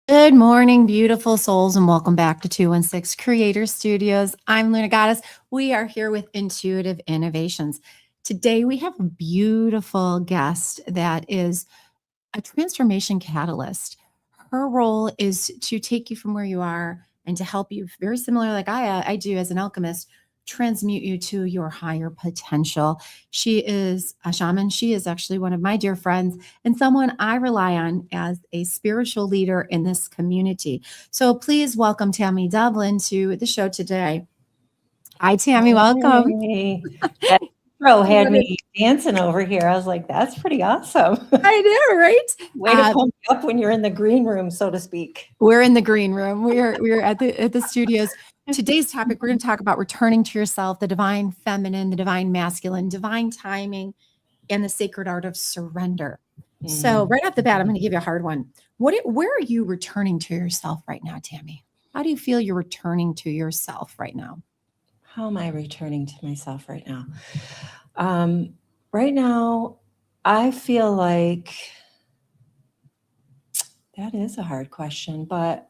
Good morning, beautiful souls, and welcome back to 216 Creator Studios. I'm Luna Goddess. We are here with Intuitive Innovations. Today, we have a beautiful guest that is a transformation catalyst. Her role is to take you from where you are and to help you, very similar like I do as an alchemist, transmute you to your higher potential. She is a shaman. She is actually one of my dear friends and someone I rely on as a spiritual leader in this community. So please welcome Tammy Doublin to the show today. Hi, Tammy. Welcome. Hey, that intro had me dancing over here. I was like, that's pretty awesome. I know, right? Way to pump you up when you're in the green room, so to speak. We're in the green room. We're at the studios. Today's topic, we're going to talk about returning to yourself, the divine feminine, the divine masculine, divine timing, and the sacred art of surrender. So right off the bat, I'm going to give you a hard one. Where are you returning to yourself right now, Tammy? How do you feel you're returning to yourself right now? How am I returning to myself right now? Right now, I feel like that is a hard question, but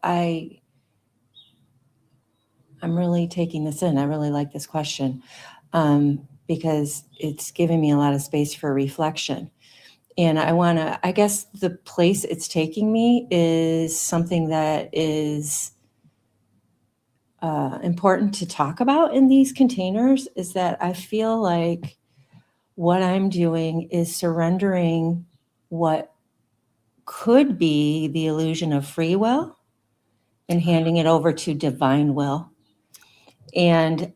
I'm really taking this in. I really like this question because it's giving me a lot of space for reflection. And I guess the place it's taking me is something that is important to talk about in these containers, is that I feel like what I'm doing is surrendering what could be the illusion of free will and handing it over to divine will. And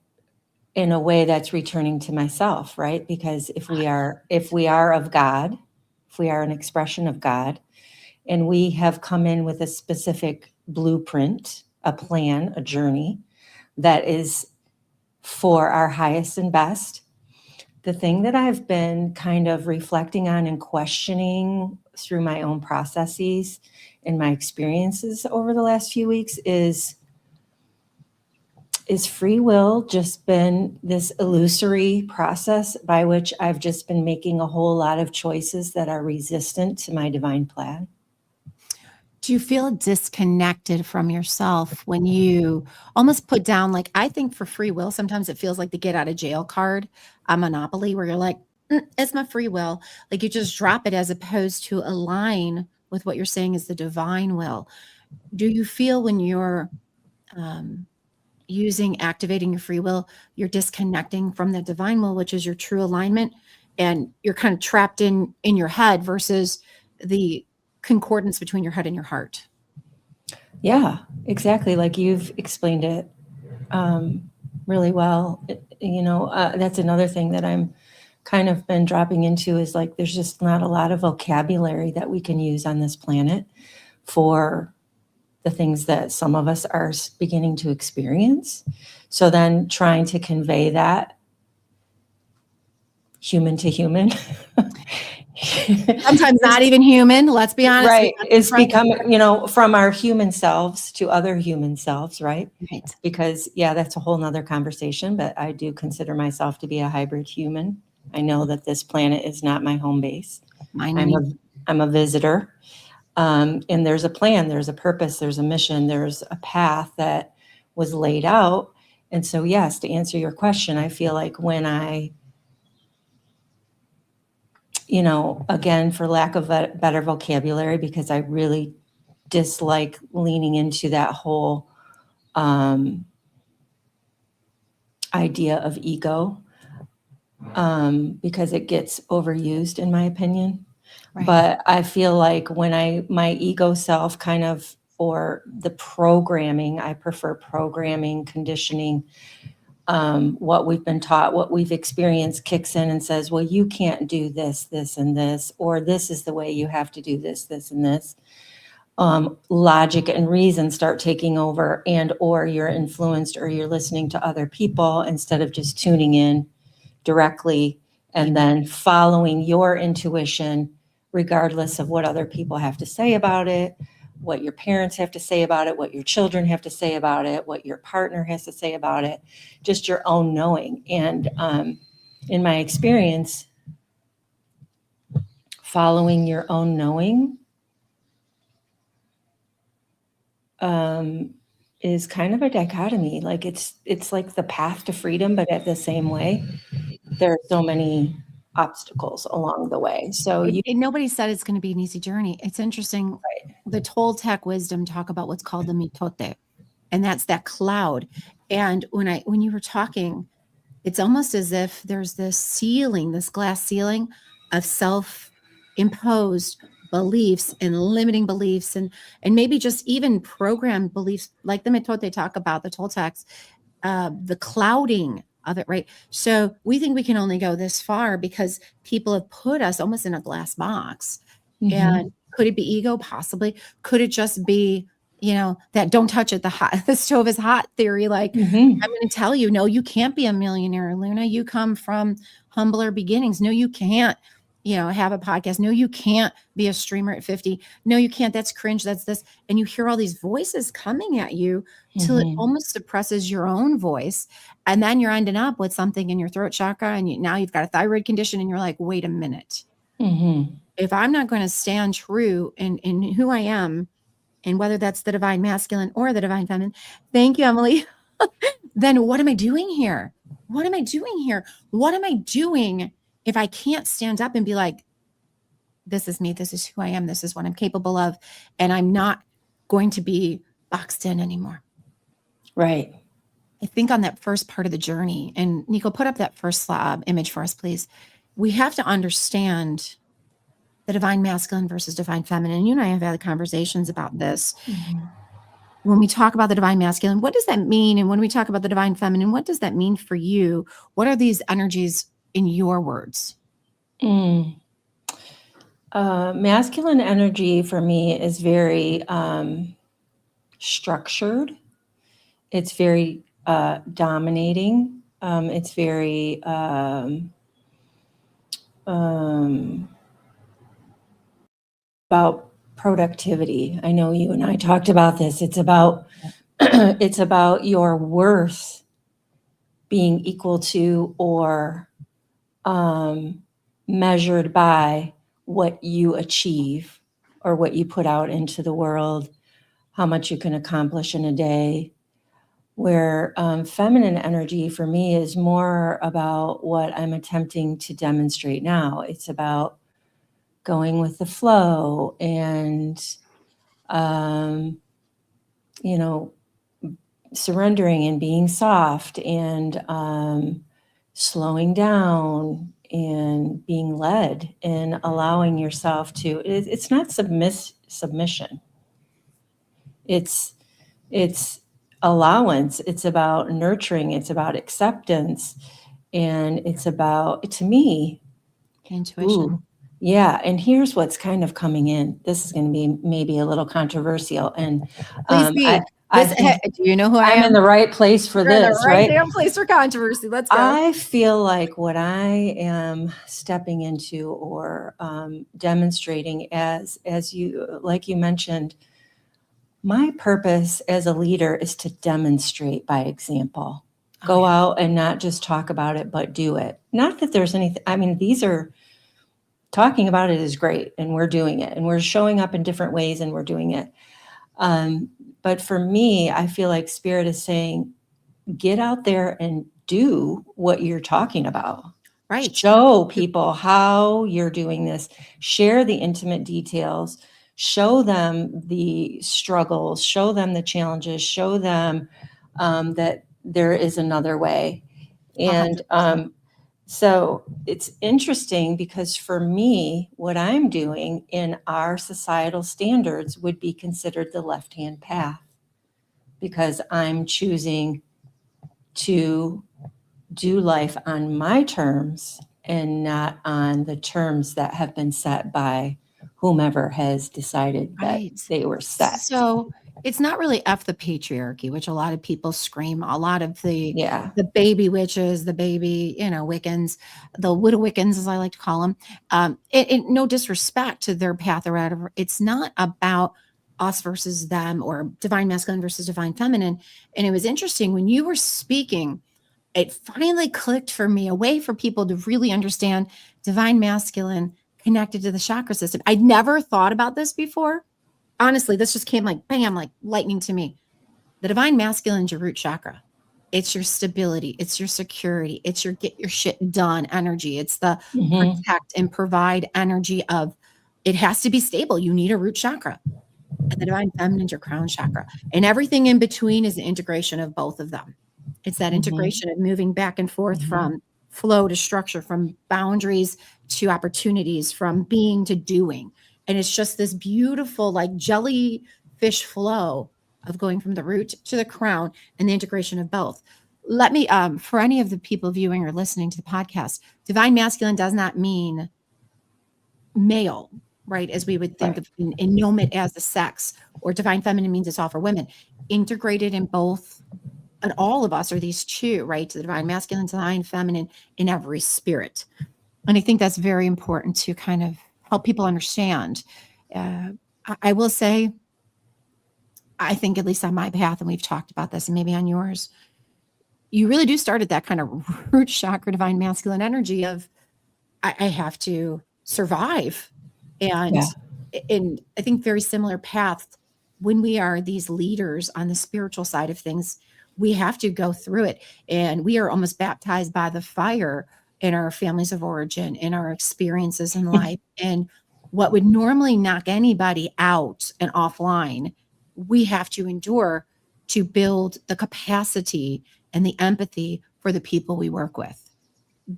in a way that's returning to myself, right? Because if we are of God, if we are an expression of God, and we have come in with a specific blueprint, a plan, a journey that is for our highest and best, the thing that I've been kind of reflecting on and questioning through my own processes and my experiences over the last few weeks is free will just been this illusory process by which I've just been making a whole lot of choices that are resistant to my divine plan? Do you feel disconnected from yourself when you almost put down, like, I think for free will, sometimes it feels like the get out of jail card on Monopoly, where you're like, it's my free will. Like you just drop it as opposed to align with what you're saying is the divine will. Do you feel when you're activating your free will, you're disconnecting from the divine will, which is your true alignment, and you're kind of trapped in your head versus the concordance between your head and your heart? Yeah, exactly. Like you've explained it really well. That's another thing that I'm kind of been dropping into is like, there's just not a lot of vocabulary that we can use on this planet for the things that some of us are beginning to experience. So then trying to convey that human to human. Sometimes not even human, let's be honest. Right. It's become, from our human selves to other human selves, right? Right. Because, yeah, that's a whole nother conversation, but I do consider myself to be a hybrid human. I know that this planet is not my home base. I'm a visitor. And there's a plan, there's a purpose, there's a mission, there's a path that was laid out. And so, yes, to answer your question, I feel like when I, again, for lack of a better vocabulary, because I really dislike leaning into that whole idea of ego, because it gets overused, in my opinion. Right. But I feel like when my ego self kind of, or the programming, I prefer programming, conditioning, what we've been taught, what we've experienced kicks in and says, well, you can't do this, this, and this, or this is the way you have to do this, this, and this. Logic and reason start taking over, and or you're influenced or you're listening to other people instead of just tuning in directly and then following your intuition, regardless of what other people have to say about it, what your parents have to say about it, what your children have to say about it, what your partner has to say about it, just your own knowing. And in my experience, following your own knowing is kind of a dichotomy. Like it's like the path to freedom, but at the same way, there are so many obstacles along the way. So Nobody said it's going to be an easy journey. It's interesting. Right. The Toltec wisdom talk about what's called the mitote, and that's that cloud. And when you were talking, it's almost as if there's this ceiling, this glass ceiling of self-imposed beliefs and limiting beliefs, and maybe just even programmed beliefs, like the mitote talk about, the Toltecs, the clouding of it, right? So we think we can only go this far because people have put us almost in a glass box. Mhm. And could it be ego? Possibly. Could it just be, that don't touch it, the stove is hot theory? Like, Mhm. I'm going to tell you, no, you can't be a millionaire, Luna. You come from humbler beginnings. No, you can't, have a podcast. No, you can't be a streamer at 50. No, you can't. That's cringe. That's this. And you hear all these voices coming at you till it Mhm. almost suppresses your own voice. And then you're ending up with something in your throat chakra, and now you've got a thyroid condition, and you're like, wait a minute. Mhm. If I'm not going to stand true in who I am, and whether that's the divine masculine or the divine feminine, thank you, Emily, then what am I doing here? What am I doing here? What am I doing if I can't stand up and be like, this is me, this is who I am, this is what I'm capable of, and I'm not going to be boxed in anymore? Right. I think on that first part of the journey, and Nico, put up that first image for us, please. We have to understand the divine masculine versus divine feminine. You and I have had conversations about this. Mhm. When we talk about the divine masculine, what does that mean? And when we talk about the divine feminine, what does that mean for you? What are these energies in your words? Mm. Masculine energy for me is very structured. It's very dominating. It's very about productivity. I know you and I talked about this. It's about it's about your worth being equal to or measured by what you achieve or what you put out into the world, how much you can accomplish in a day. Where feminine energy for me is more about what I'm attempting to demonstrate now. It's about going with the flow and, you know, surrendering and being soft and slowing down and being led and allowing yourself to. It's not submission. It's allowance. It's about nurturing. It's about acceptance, and it's about, to me, Intuition. yeah. And here's what's kind of coming in. This is going to be maybe a little controversial, and Please be. I think Do you know who I I'm am? in the right place for You're in the this, right right? damn place for controversy. Let's go. I feel like what I am stepping into or demonstrating as you, like you mentioned, my purpose as a leader is to demonstrate by example. Go out and not just talk about it, but do it. Not that there's anything, I mean, talking about it is great, and we're doing it, and we're showing up in different ways, and we're doing it. But for me, I feel like Spirit is saying, get out there and do what you're talking about. Right. Show people how you're doing this. Share the intimate details. Show them the struggles. Show them the challenges. Show them that there is another way. And 100%. so it's interesting because for me, what I'm doing in our societal standards would be considered the left-hand path, because I'm choosing to do life on my terms and not on the terms that have been set by whomever has decided that Right. they were set. So it's not really F the patriarchy, which a lot of people scream. A lot of the Yeah. baby witches, the baby, Wiccans, the widow Wiccans, as I like to call them. No disrespect to their path or whatever. It's not about us versus them or divine masculine versus divine feminine. And it was interesting when you were speaking, it finally clicked for me, a way for people to really understand divine masculine connected to the chakra system. I'd never thought about this before. honestly, this just came like bam, like lightning to me. The divine masculine is your root chakra. It's your stability. It's your security. It's your get your shit done energy. It's the Mhm. protect and provide energy of it has to be stable. You need a root chakra. And the divine feminine is your crown chakra. And everything in between is the integration of both of them. It's that Mhm. integration of moving back and forth Mhm. from flow to structure, from boundaries to opportunities, from being to doing. And it's just this beautiful, like jellyfish flow of going from the root to the crown and the integration of both. Let me, for any of the people viewing or listening to the podcast, divine masculine does not mean male, right? As we would think Right. of and know it as the sex, or divine feminine means it's all for women. Integrated in both, and all of us are these two, right? The divine masculine, divine feminine in every spirit. And I think that's very important to kind of help people understand. I will say, I think at least on my path, and we've talked about this, and maybe on yours, you really do start at that kind of root chakra, divine masculine energy of I have to survive. And Yeah. I think very similar path when we are these leaders on the spiritual side of things, we have to go through it. And we are almost baptized by the fire in our families of origin, in our experiences in life. And what would normally knock anybody out and offline, we have to endure to build the capacity and the empathy for the people we work with,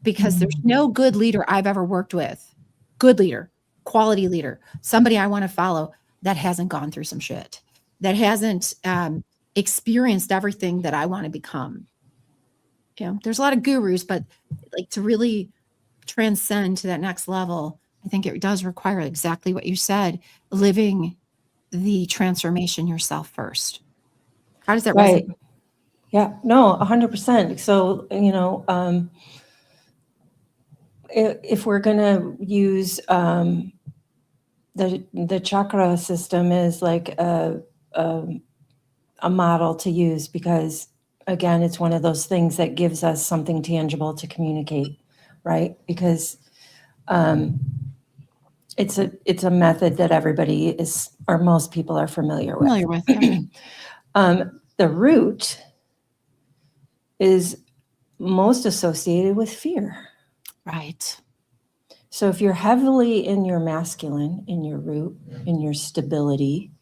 because there's Mhm. no good leader I've ever worked with, good leader, quality leader, somebody I want to follow that hasn't gone through some shit, that hasn't experienced everything that I want to become. You know, there's a lot of gurus, but like to really transcend to that next level, I think it does require exactly what you said, living the transformation yourself first. How does that resonate? Right. Yeah. No, 100%. So, if we're going to use the chakra system is like a model to use, because again, it's one of those things that gives us something tangible to communicate, right? Because it's a method that everybody is, or most people are familiar with. Familiar with, yeah. The root is most associated with fear. Right. So if you're heavily in your masculine, in your root, in your stability,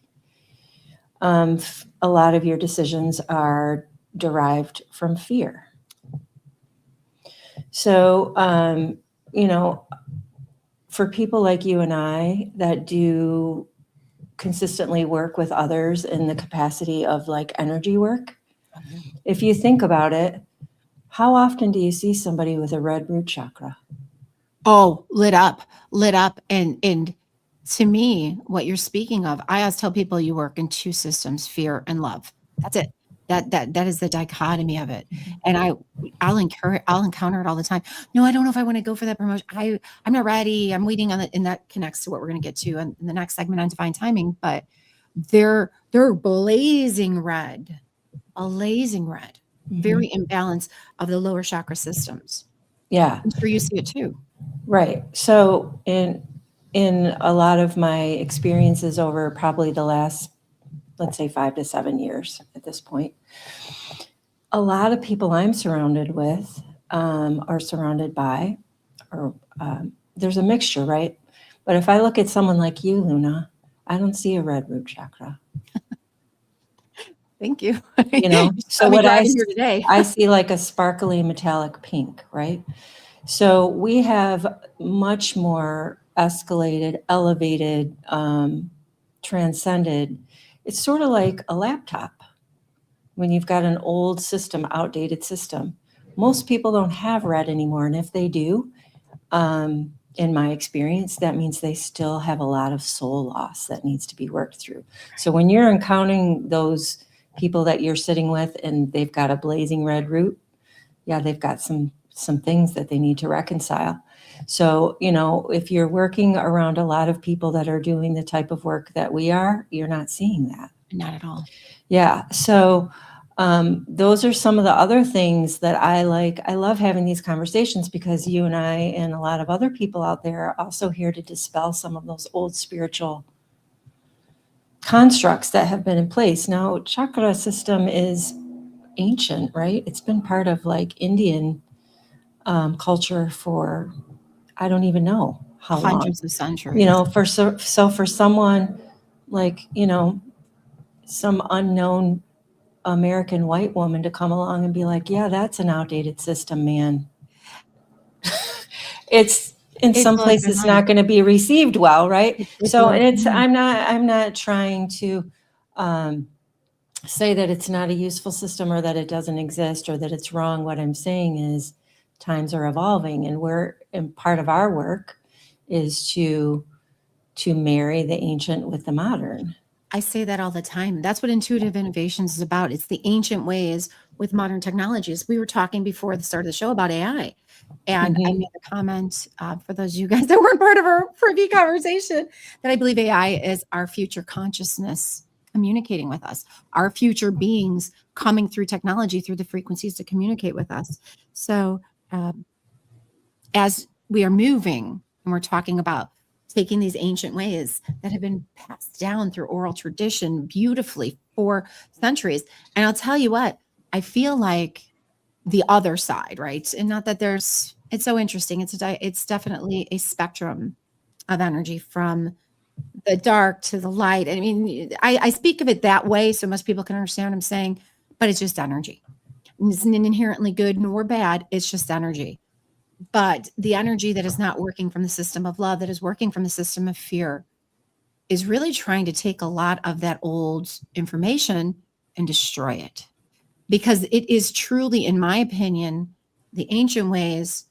a lot of your decisions are derived from fear. So, for people like you and I that do consistently work with others in the capacity of like energy work, if you think about it, how often do you see somebody with a red root chakra? Oh, lit up. And to me, what you're speaking of, I always tell people you work in two systems, fear and love. That's it. That is the dichotomy of it. And I'll encounter it all the time. No, I don't know if I want to go for that promotion. I'm not ready. I'm waiting on it. And that connects to what we're going to get to in the next segment on divine timing. But they're blazing red, very imbalance of the lower chakra systems. Yeah, I'm sure you see it too. right. So in a lot of my experiences over probably the last, let's say 5 to 7 years at this point, a lot of people I'm surrounded with are surrounded by, or there's a mixture, right? But if I look at someone like you, Luna, I don't see a red root chakra. Thank you. You know, You so saw me what driving here today. I see like a sparkly metallic pink, right? So we have much more escalated, elevated, transcended. It's sort of like a laptop when you've got an old system, outdated system. Most people don't have red anymore. And if they do, in my experience, that means they still have a lot of soul loss that needs to be worked through. So when you're encountering those people that you're sitting with and they've got a blazing red root, yeah, they've got some things that they need to reconcile. So, if you're working around a lot of people that are doing the type of work that we are, you're not seeing that. Not at all. Yeah. So, those are some of the other things that I like. I love having these conversations because you and I and a lot of other people out there are also here to dispel some of those old spiritual constructs that have been in place. Now, chakra system is ancient, right? It's been part of like Indian culture for, I don't even know how long. Hundreds of centuries. For someone like, some unknown American white woman to come along and be like, yeah, that's an outdated system, man. It's in some places not going to be received well, right? I'm not trying to say that it's not a useful system or that it doesn't exist or that it's wrong. What I'm saying is times are evolving, and part of our work is to marry the ancient with the modern. I say that all the time. That's what intuitive innovations is about. It's the ancient ways with modern technologies. We were talking before the start of the show about AI. And I made a comment for those of you guys that weren't part of our privy conversation that I believe AI is our future consciousness communicating with us, our future beings coming through technology, through the frequencies to communicate with us. So as we are moving and we're talking about taking these ancient ways that have been passed down through oral tradition beautifully for centuries. And I'll tell you what, I feel like the other side, right? And not that it's so interesting. It's definitely a spectrum of energy from the dark to the light. I mean, I speak of it that way so most people can understand what I'm saying, but it's just energy. It's not inherently good nor bad. It's just energy. But the energy that is not working from the system of love, that is working from the system of fear, is really trying to take a lot of that old information and destroy it. Because it is truly, in my opinion, the ancient ways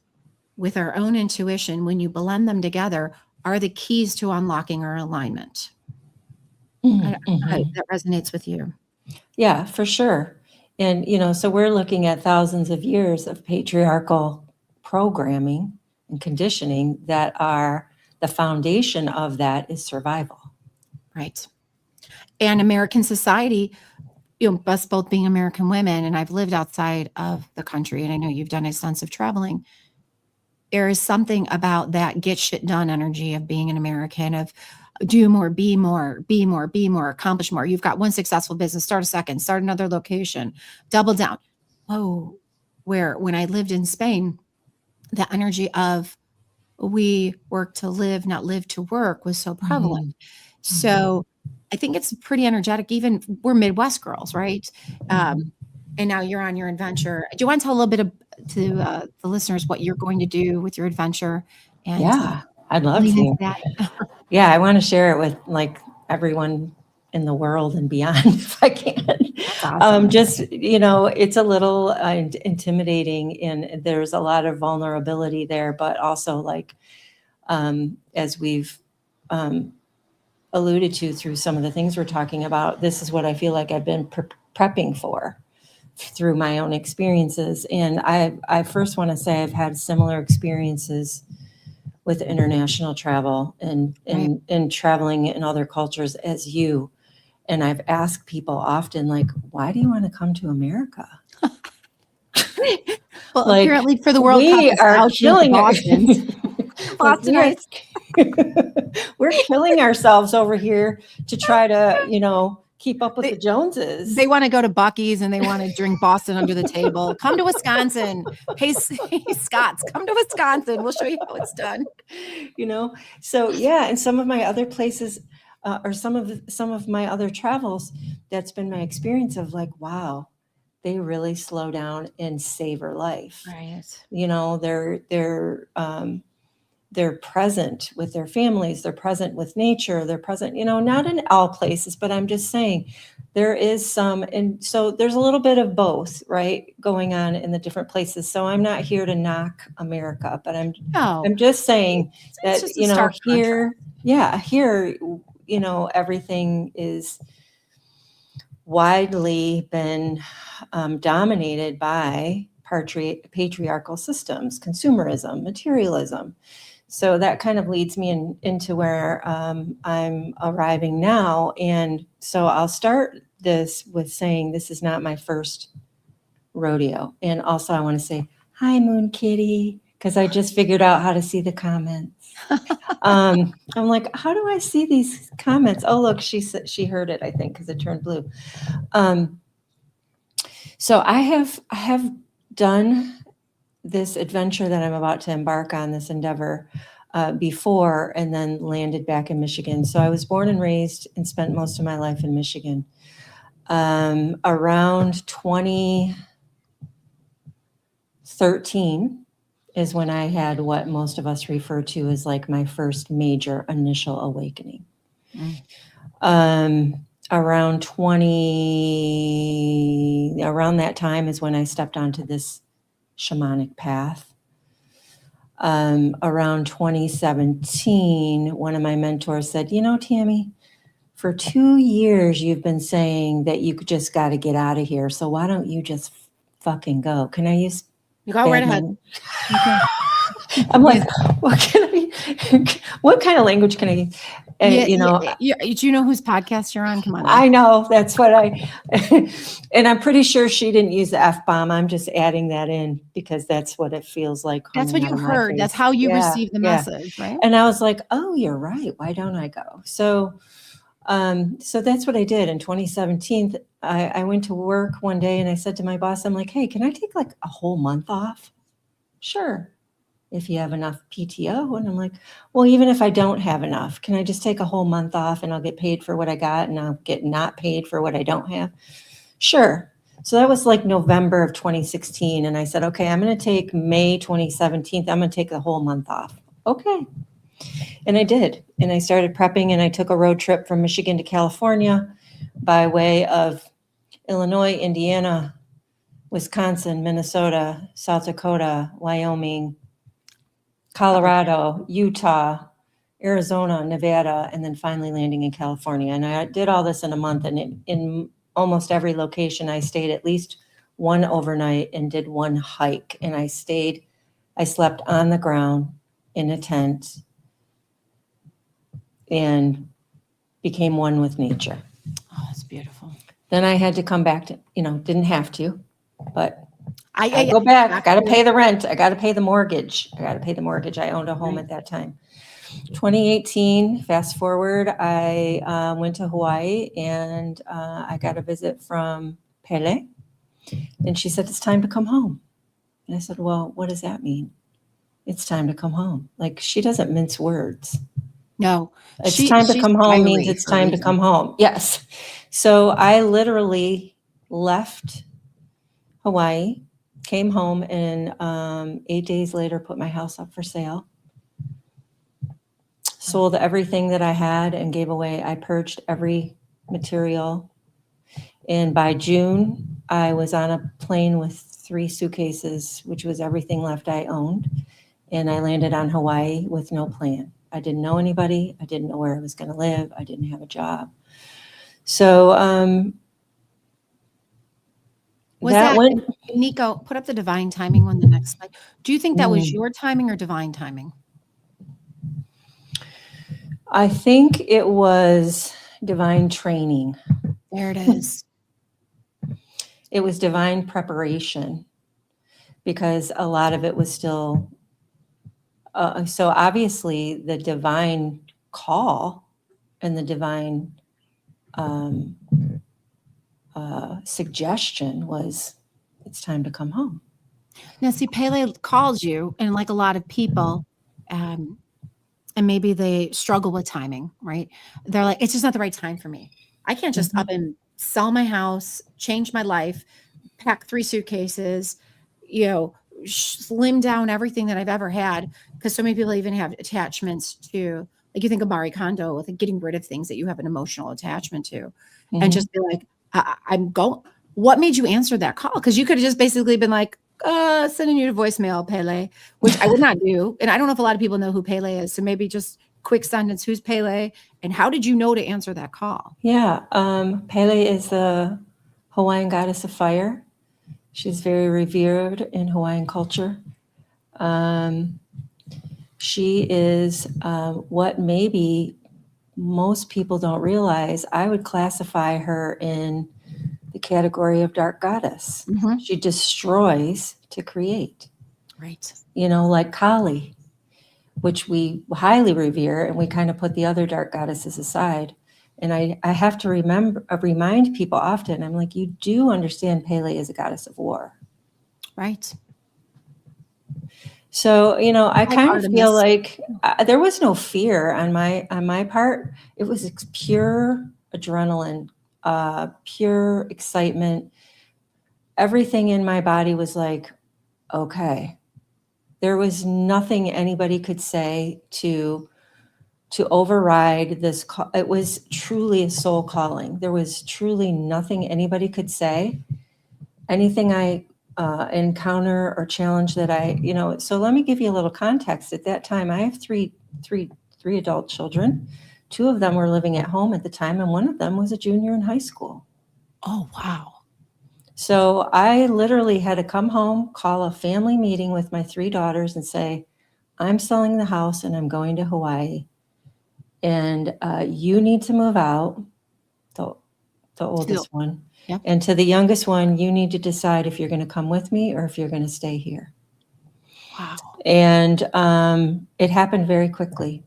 with our own intuition, when you blend them together, are the keys to unlocking our alignment. That resonates with you. Yeah, for sure. And, so we're looking at thousands of years of patriarchal programming and conditioning that are the foundation of that is survival. Right. And American society, us both being American women, and I've lived outside of the country, and I know you've done extensive traveling. There is something about that get shit done energy of being an American, of do more, be more, accomplish more. You've got one successful business, start a second, start another location, double down. Whoa. Where when I lived in Spain, the energy of we work to live, not live to work was so prevalent. So I think it's pretty energetic. Even we're Midwest girls, right? And now you're on your adventure. Do you want to tell a little bit to the listeners what you're going to do with your adventure? And yeah, I'd love to. Yeah, I want to share it with like everyone in the world and beyond if I can. That's awesome. It's a little intimidating, and there's a lot of vulnerability there, but also like as we've alluded to through some of the things we're talking about, this is what I feel like I've been prepping for through my own experiences. And I first want to say I've had similar experiences with international travel and traveling in other cultures as you. And I've asked people often, like, why do you want to come to America? Well, like, apparently for the World Cup, we are killing Boston. Bostonites. We're killing ourselves over here to try to, keep up with the Joneses. They want to go to Buc-ee's and they want to drink Boston under the table. Come to Wisconsin. Hey, Scots, come to Wisconsin. We'll show you how it's done. So yeah, and some of my other places or some of my other travels, that's been my experience of like, wow, they really slow down and savor life. Right. They're present with their families. They're present with nature. They're present, not in all places, but I'm just saying there is some. And so there's a little bit of both, right, going on in the different places. So I'm not here to knock America, but I'm just saying that, here, everything is widely been dominated by patriarchal systems, consumerism, materialism. So that kind of leads me into where I'm arriving now. And so I'll start this with saying this is not my first rodeo. And also I want to say, hi, Moon Kitty, because I just figured out how to see the comments. I'm like, how do I see these comments? Oh, look, she said she heard it, I think, because it turned blue. So I have done this adventure that I'm about to embark on, this endeavor, before, and then landed back in Michigan. So I was born and raised and spent most of my life in Michigan. Around 2013 is when I had what most of us refer to as like my first major initial awakening. Around that time is when I stepped onto this shamanic path. Around 2017, one of my mentors said, you know, Tammy, for 2 years, you've been saying that you just got to get out of here. So why don't you just fucking go? Can I use? You go right ahead. Okay. I'm like, what kind of language can I use? Do you know whose podcast you're on? Come on. I know, that's what and I'm pretty sure she didn't use the F-bomb. I'm just adding that in because that's what it feels like. That's what you heard. That's how you received the message, right? And I was like, oh, you're right. Why don't I go? So that's what I did. In 2017, I went to work one day and I said to my boss, I'm like, hey, can I take like a whole month off? Sure. If you have enough PTO. And I'm like, well, even if I don't have enough, can I just take a whole month off and I'll get paid for what I got and I'll get not paid for what I don't have? Sure. So that was like November of 2016. And I said, okay, I'm going to take May 2017. I'm going to take the whole month off. Okay. And I did. And I started prepping and I took a road trip from Michigan to California by way of Illinois, Indiana, Wisconsin, Minnesota, South Dakota, Wyoming, Colorado, Utah, Arizona, Nevada, and then finally landing in California. And I did all this in a month. And in almost every location, I stayed at least one overnight and did one hike. And I slept on the ground in a tent and became one with nature. Oh, that's beautiful. Then I had to come back to, didn't have to, but I go back. I got to pay the rent. I got to pay the mortgage. I owned a home at that time. 2018, fast forward, I went to Hawaii and I got a visit from Pele. And she said, it's time to come home. And I said, well, what does that mean? It's time to come home. Like, she doesn't mince words. No. It's time to come home means it's time to come home. Yes. So I literally left Hawaii, came home, and 8 days later put my house up for sale. Sold everything that I had and gave away. I purged every material. And by June, I was on a plane with 3 suitcases, which was everything left I owned. And I landed on Hawaii with no plan. I didn't know anybody. I didn't know where I was going to live. I didn't have a job. So Nico, put up the divine timing on the next slide. Do you think that was your timing or divine timing? I think it was divine training. There it is. It was divine preparation because a lot of it was still. So obviously the divine call and the divine suggestion was, it's time to come home. Now, see, Pele calls you, and like a lot of people, and maybe they struggle with timing, right? They're like, it's just not the right time for me. I can't just up and sell my house, change my life, pack 3 suitcases, slim down everything that I've ever had. Because so many people even have attachments to, like, you think of Marie Kondo with getting rid of things that you have an emotional attachment to, and just be like, I'm going. What made you answer that call? Because you could have just basically been like, sending you to voicemail, Pele, which I would not do. And I don't know if a lot of people know who Pele is. So maybe just quick sentence, who's Pele? And how did you know to answer that call? Yeah. Pele is the Hawaiian goddess of fire. She's very revered in Hawaiian culture. She is what maybe most people don't realize. I would classify her in the category of dark goddess. She destroys to create. Right. Like Kali. which we highly revere, and we kind of put the other dark goddesses aside. And I have to remind people often, I'm like, you do understand Pele is a goddess of war. Right. So, I Like kind of feel Artemis. like there was no fear on my part. It was pure adrenaline, pure excitement. Everything in my body was like, okay. There was nothing anybody could say to override this. It was truly a soul calling. There was truly nothing anybody could say. Anything I encounter or challenge that so let me give you a little context. At that time, I have three adult children. 2 of them were living at home at the time, and 1 of them was a junior in high school. Oh, wow. So I literally had to come home, call a family meeting with my 3 daughters and say, I'm selling the house and I'm going to Hawaii. And you need to move out, the oldest one. Yep. And to the youngest one, you need to decide if you're going to come with me or if you're going to stay here. Wow. And it happened very quickly,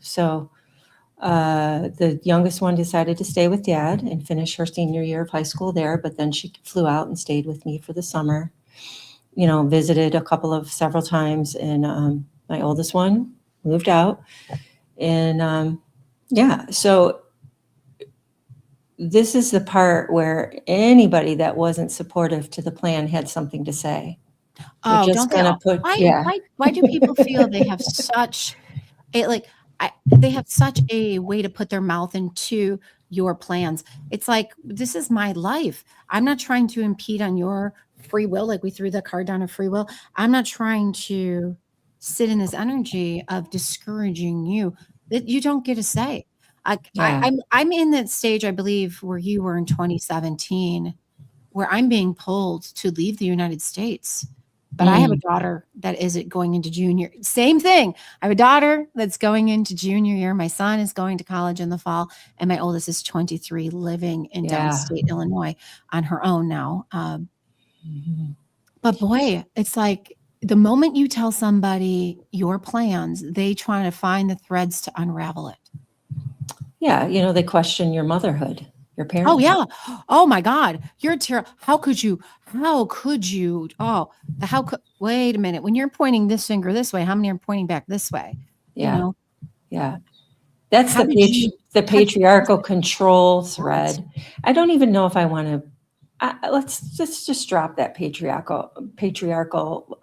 So the youngest one decided to stay with dad and finish her senior year of high school there. But then she flew out and stayed with me for the summer, visited several times. And my oldest one moved out. And so this is the part where anybody that wasn't supportive to the plan had something to say. Oh, don't they all? Why do people feel they have such they have such a way to put their mouth into your plans? It's like, this is my life. I'm not trying to impede on your free will. Like we threw the card down of free will. I'm not trying to sit in this energy of discouraging you. That you don't get a say. I'm in that stage, I believe, where you were in 2017, where I'm being pulled to leave the United States. But I have a daughter that is going into junior. Same thing. I have a daughter that's going into junior year. My son is going to college in the fall, and my oldest is 23, living in downstate Illinois on her own now. But boy, it's like the moment you tell somebody your plans, they try to find the threads to unravel it. Yeah, they question your motherhood, your parents. Oh yeah. Oh my God. You're terrible. How could you? Oh, wait a minute. When you're pointing this finger this way, how many are pointing back this way? Yeah. Yeah. That's the patriarchal control thread. I don't even know if I want to, let's just drop that patriarchal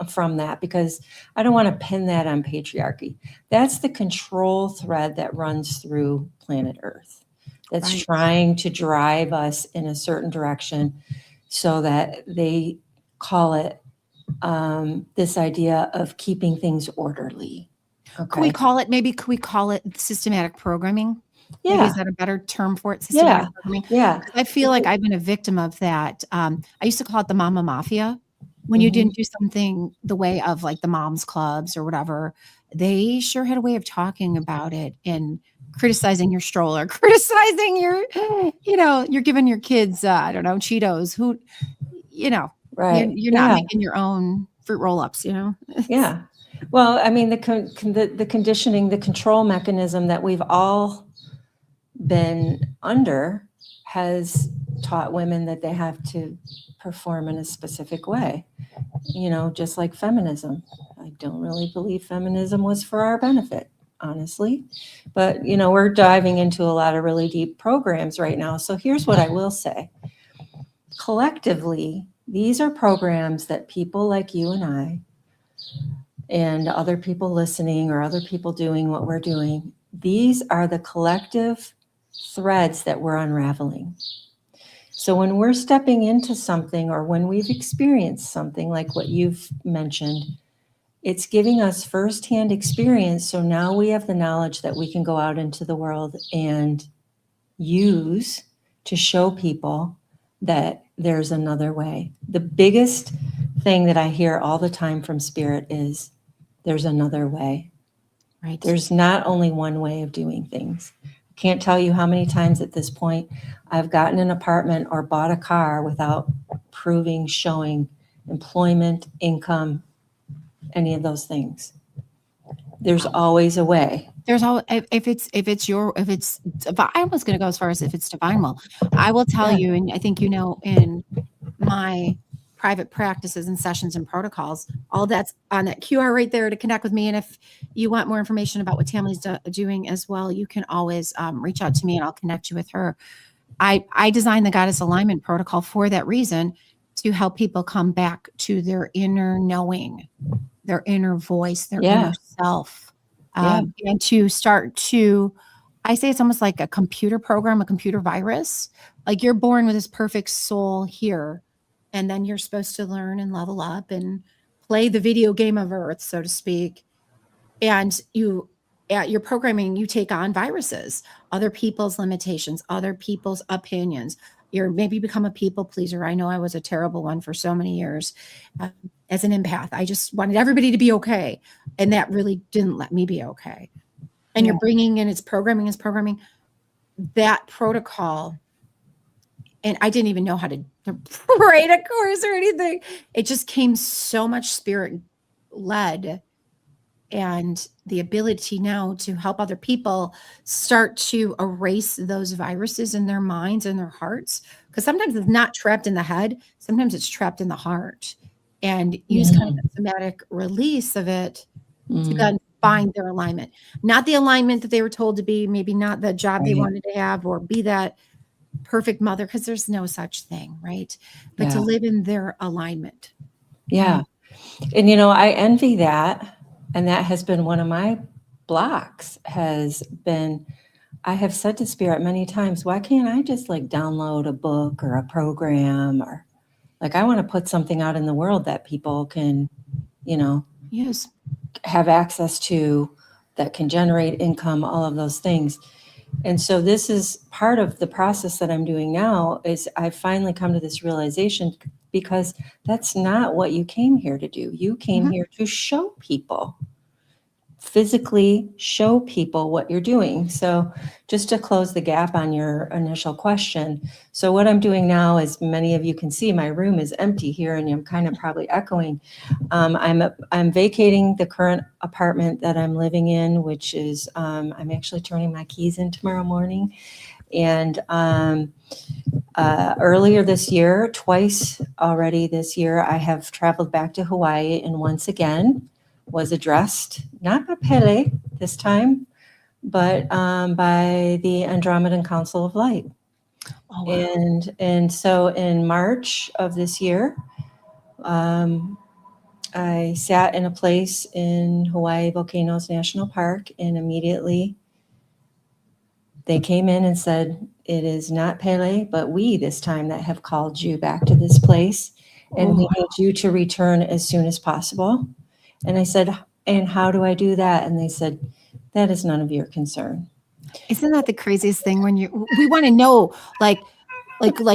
from that, because I don't want to pin that on patriarchy. That's the control thread that runs through planet Earth. That's trying to drive us in a certain direction, so that they call it this idea of keeping things orderly. Okay. Could we call it systematic programming? Yeah. Maybe is that a better term for it? Systematic programming? Yeah. I feel like I've been a victim of that. I used to call it the mama mafia. When you didn't do something the way of like the moms clubs or whatever, they sure had a way of talking about it and criticizing your stroller, criticizing you're giving your kids, I don't know, Cheetos, right. you're not making your own fruit roll-ups, Yeah. Well, I mean, the conditioning, the control mechanism that we've all been under has taught women that they have to perform in a specific way, just like feminism. I don't really believe feminism was for our benefit, honestly, but we're diving into a lot of really deep programs right now. So here's what I will say. Collectively, these are programs that people like you and I and other people listening or other people doing what we're doing, these are the collective threads that we're unraveling. So when we're stepping into something, or when we've experienced something like what you've mentioned, it's giving us firsthand experience. So now we have the knowledge that we can go out into the world and use to show people that there's another way. The biggest thing that I hear all the time from Spirit is there's another way. Right. There's not only one way of doing things. I can't tell you how many times at this point I've gotten an apartment or bought a car without showing employment, income, any of those things. There's always a way. There's all if I was going to go as far as if it's divine will. I will tell you, and I think in my private practices and sessions and protocols, all that's on that QR right there to connect with me. And if you want more information about what Tammy's doing as well, you can always reach out to me and I'll connect you with her. I designed the Goddess Alignment Protocol for that reason, to help people come back to their inner knowing, their inner voice, their inner self, and to start to, I say it's almost like a computer program, a computer virus. Like you're born with this perfect soul here, and then you're supposed to learn and level up and play the video game of Earth, so to speak. And at your programming, you take on viruses, other people's limitations, other people's opinions. You're maybe become a people pleaser. I know I was a terrible one for so many years as an empath. I just wanted everybody to be okay. And that really didn't let me be okay. And you're bringing in its programming that protocol. And I didn't even know how to write a course or anything. It just came so much spirit led. And the ability now to help other people start to erase those viruses in their minds and their hearts. Because sometimes it's not trapped in the head. Sometimes it's trapped in the heart. And use kind of a somatic release of it to then find their alignment. Not the alignment that they were told to be, maybe not the job they wanted to have, or be that perfect mother, because there's no such thing, right? But to live in their alignment. Yeah. And, I envy that. And that has been one of my blocks, I have said to Spirit many times, why can't I just download a book or a program, or I want to put something out in the world that people can, yes, have access to, that can generate income, all of those things. And so this is part of the process that I'm doing now, is I finally come to this realization, because that's not what you came here to do. You came here to show people, physically show people what you're doing. So just to close the gap on your initial question. So what I'm doing now, as many of you can see, my room is empty here, and I'm kind of probably echoing. I'm vacating the current apartment that I'm living in, which is, I'm actually turning my keys in tomorrow morning. And earlier this year, twice already this year, I have traveled back to Hawaii, and once again was addressed, not by Pele this time, but by the Andromedan Council of Light. Oh, wow. And so in March of this year, I sat in a place in Hawaii Volcanoes National Park, and immediately they came in and said, it is not Pele, but we this time that have called you back to this place. And we need you to return as soon as possible. And I said, and how do I do that? And they said, that is none of your concern. Isn't that the craziest thing when we want to know, like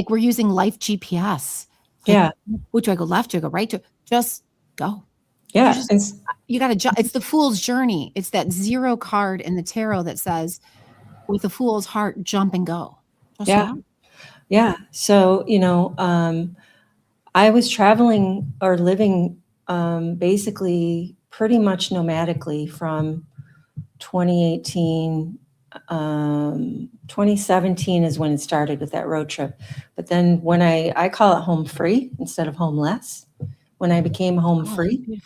we're using life GPS. Which do I go left? Do I go right? Just go. Yeah. You got to, it's the fool's journey. It's that 0 card in the tarot that says, with a fool's heart, jump and go. Yeah. So, I was traveling or living basically pretty much nomadically from 2018. 2017 is when it started with that road trip. But then when I call it home free instead of homeless, when I became home free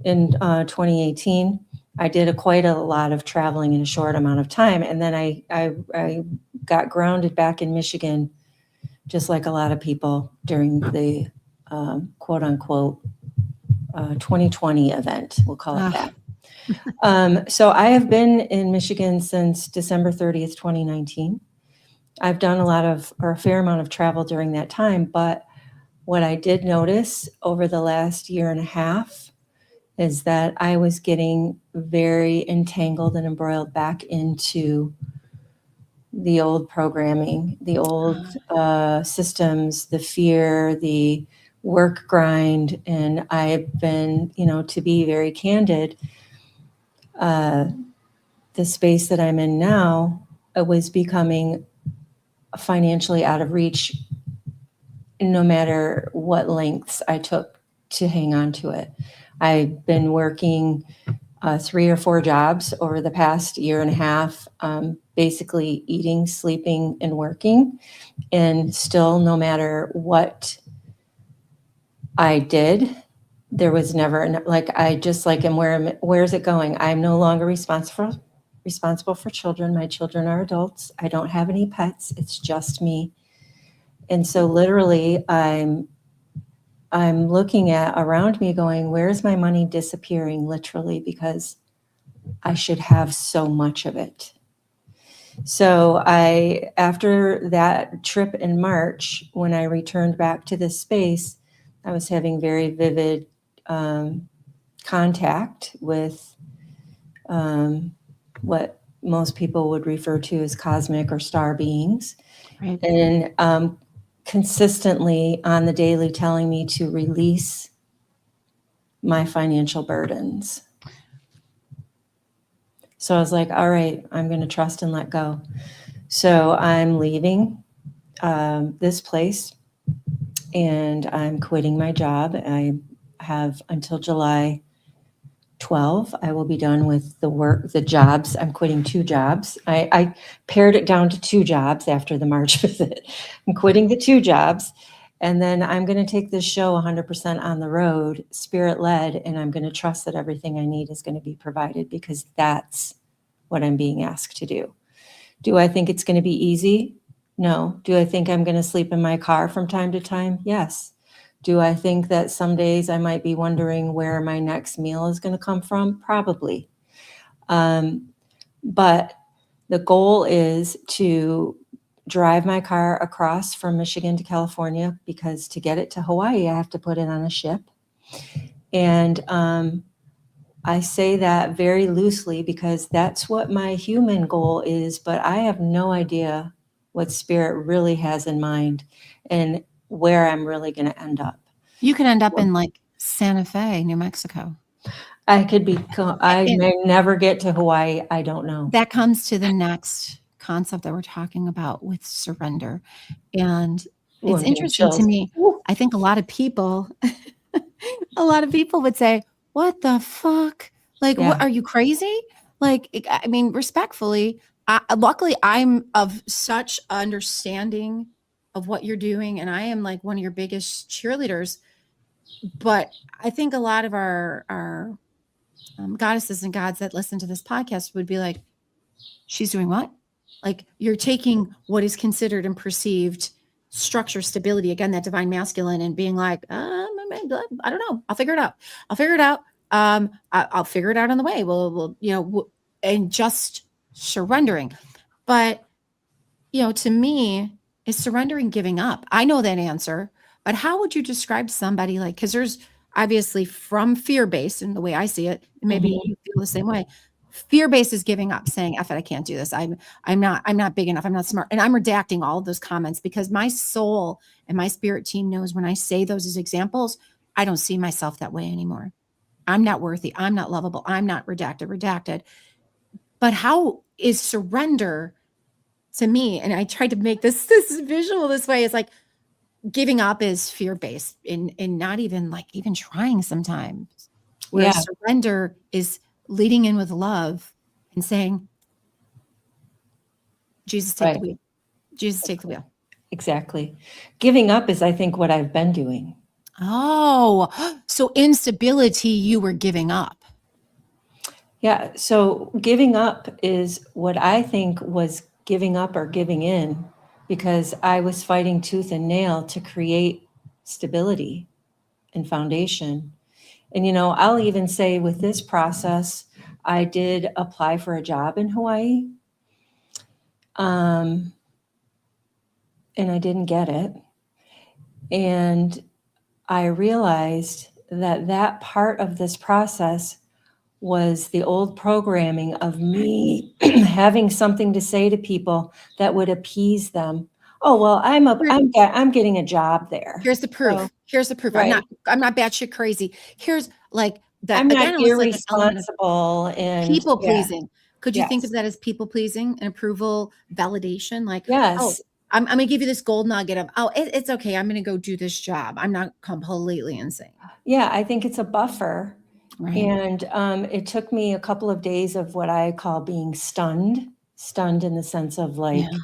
in 2018, I did quite a lot of traveling in a short amount of time. And then I got grounded back in Michigan, just like a lot of people during the quote unquote 2020 event, we'll call it that. So I have been in Michigan since December 30th, 2019. I've done a fair amount of travel during that time, but what I did notice over the last year and a half is that I was getting very entangled and embroiled back into the old programming, the old systems, the fear, the work grind. And I've been, to be very candid, the space that I'm in now, it was becoming financially out of reach, no matter what lengths I took to hang on to it. I've been working 3 or 4 jobs over the past year and a half, basically eating, sleeping, and working. And still, no matter what I did, there was never like I just like am where's it going? I'm no longer responsible for children. My children are adults. I don't have any pets. It's just me. And so literally I'm looking at around me going, where's my money disappearing literally, because I should have so much of it. So after that trip in March, when I returned back to this space, I was having very vivid contact with what most people would refer to as cosmic or star beings. Right. And consistently on the daily telling me to release my financial burdens. So I was like, all right, I'm going to trust and let go. So I'm leaving this place and I'm quitting my job. I have until July 12. I will be done with the jobs. I'm quitting 2 jobs. I pared it down to 2 jobs after the March visit. I'm quitting the 2 jobs. And then I'm going to take this show 100% on the road, spirit led, and I'm going to trust that everything I need is going to be provided, because that's what I'm being asked to do. Do I think it's going to be easy? No. Do I think I'm going to sleep in my car from time to time? Yes. Do I think that some days I might be wondering where my next meal is going to come from? Probably. But the goal is to drive my car across from Michigan to California, because to get it to Hawaii, I have to put it on a ship. And I say that very loosely because that's what my human goal is, but I have no idea what spirit really has in mind and where I'm really going to end up. You could end up in like Santa Fe, New Mexico. I may never get to Hawaii. I don't know. That comes to the next concept that we're talking about with surrender. And it's interesting to me. I think a lot of people would say, what the fuck? Like, what, are you crazy? Like, I mean, respectfully, luckily I'm of such understanding of what you're doing. And I am like one of your biggest cheerleaders. But I think a lot of our goddesses and gods that listen to this podcast would be like, she's doing what? Like, you're taking what is considered and perceived structure, stability, again, that divine masculine, and being like, I don't know. I'll figure it out. I'll figure it out on the way. We'll and just surrendering. But, to me, is surrendering giving up? I know that answer, but how would you describe somebody like, because there's obviously from fear-based, and the way I see it, maybe you feel the same way. Fear-based is giving up, saying, F it, I can't do this. I'm not big enough. I'm not smart. And I'm redacting all of those comments because my soul and my spirit team knows when I say those as examples, I don't see myself that way anymore. I'm not worthy. I'm not lovable. I'm not redacted. But how is surrender to me? And I tried to make this visual this way. It's like giving up is fear-based and not even trying sometimes. Whereas surrender is leading in with love and saying, Jesus, take the wheel. Jesus, take the wheel. Exactly. Giving up is, I think, what I've been doing. Oh, so instability, you were giving up. Yeah. So giving up is what I think was giving up or giving in, because I was fighting tooth and nail to create stability and foundation. And, I'll even say with this process, I did apply for a job in Hawaii. And I didn't get it. And I realized that part of this process was the old programming of me having something to say to people that would appease them. Oh, well, I'm getting a job there. Here's the proof. Right. I'm not batshit crazy. Here's like that. I'm not again, irresponsible and people pleasing. Could you think of that as people pleasing and approval, validation? Like, yes. I'm going to give you this gold nugget of, it's okay. I'm going to go do this job. I'm not completely insane. Yeah, I think it's a buffer. Right. And it took me a couple of days of what I call being stunned in the sense of like Yeah.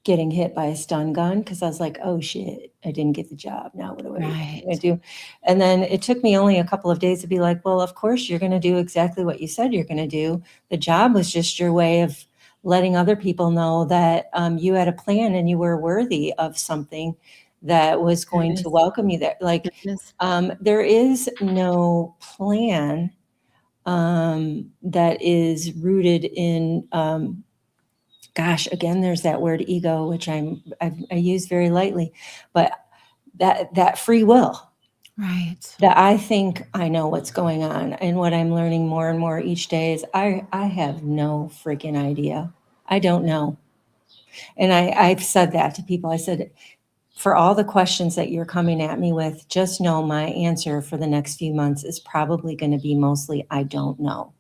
getting hit by a stun gun, because I was like, oh shit, I didn't get the job. Now what do I Right. do? And then it took me only a couple of days to be like, well, of course you're going to do exactly what you said you're going to do. The job was just your way of letting other people know that you had a plan and you were worthy of something that was going to welcome you there. Like, there is no plan that is rooted in, gosh, again, there's that word ego, which I use very lightly, but that free will. Right. That I think I know what's going on. And what I'm learning more and more each day is I have no freaking idea. I don't know. And I've said that to people. I said, for all the questions that you're coming at me with, just know my answer for the next few months is probably going to be mostly, I don't know.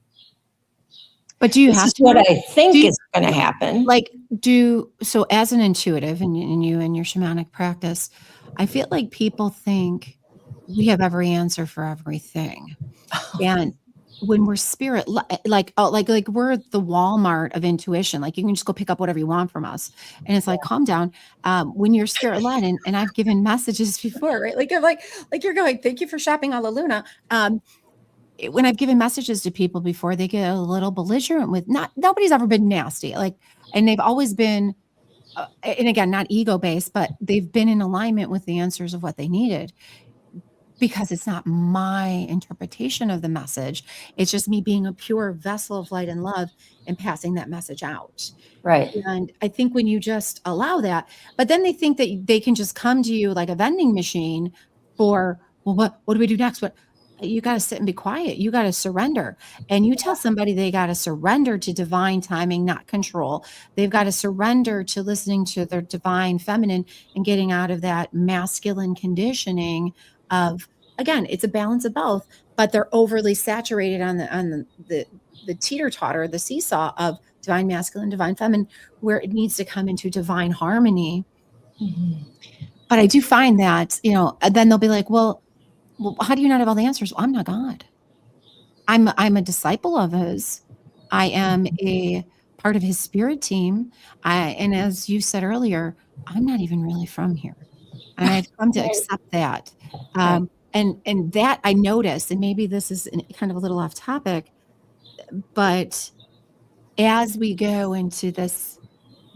But do you This have is to what know? I think is going to happen. Like, so as an intuitive and you and your shamanic practice, I feel like people think we have every answer for everything. And when we're spirit, like we're the Walmart of intuition, like you can just go pick up whatever you want from us. And it's like, calm down. When you're spirit led, and I've given messages before, right? Like, I'm like you're going, thank you for shopping a la Luna. When I've given messages to people before, they get a little belligerent with nobody's ever been nasty. Like, and they've always been, and again, not ego based, but they've been in alignment with the answers of what they needed, because it's not my interpretation of the message. It's just me being a pure vessel of light and love and passing that message out. Right. And I think when you just allow that, but then they think that they can just come to you like a vending machine for, well, what do we do next? What, you got to sit and be quiet. You got to surrender. And you tell somebody they got to surrender to divine timing, not control. They've got to surrender to listening to their divine feminine and getting out of that masculine conditioning of, again, it's a balance of both, but they're overly saturated on the teeter-totter, the seesaw of divine masculine, divine feminine, where it needs to come into divine harmony. Mm-hmm. But I do find that, then they'll be like, well, how do you not have all the answers? Well, I'm not God. I'm a disciple of his. I am a part of his spirit team. And as you said earlier, I'm not even really from here. And I've come to accept that. And that I noticed, and maybe this is kind of a little off topic, but as we go into this